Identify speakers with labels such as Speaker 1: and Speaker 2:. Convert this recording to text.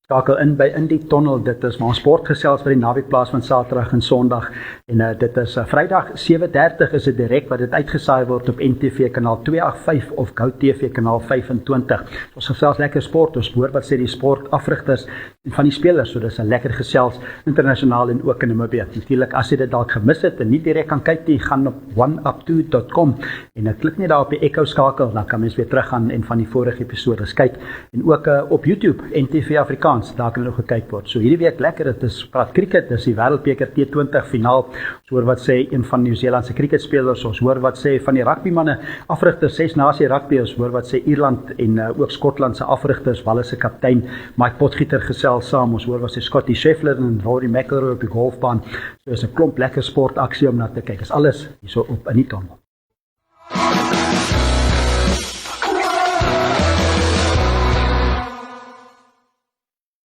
Speaker 1: Skakel in by In die Tunnel, dit is maar sportgesels vir die naweek plaas van Saterdag en Sondag, en dit is Vrydag 7:30 is dit direk wat dit uitgesaai word op NTV kanaal 285 of GoTV kanaal 25. Ons gesels lekker sport, ons hoor wat sê die sportafrigters en van die spelers, so dis 'n lekker gesels internasionaal en ook in Namibië. Natuurlik as jy dit dalk gemis het en nie direk kan kyk nie, gaan op oneup2.com en klik net daar op die Echo skakel, dan kan mens weer teruggaan en van die vorige episodes kyk, en ook op YouTube, NTV Afrikaans, daar kan nog gekyk word. So hierdie week lekker, dit is praat cricket, dis die Wêreldbeker T20 finaal. Ons hoor wat sê een van Nieu-Seelandse cricketspelers, ons hoor wat sê van die rugbymanne, afrigters, 6 nasie rugby, ons hoor wat sê Ierland en ook Skotland se afrigters, Wallis se kaptein Mike Potgieter gesels saam, ons hoor wat sê Scottie Scheffler en Rory McIlroy op die golfbaan. So is 'n klomp lekker sportaksie om na te kyk. Is alles hierso op In die Tunnel.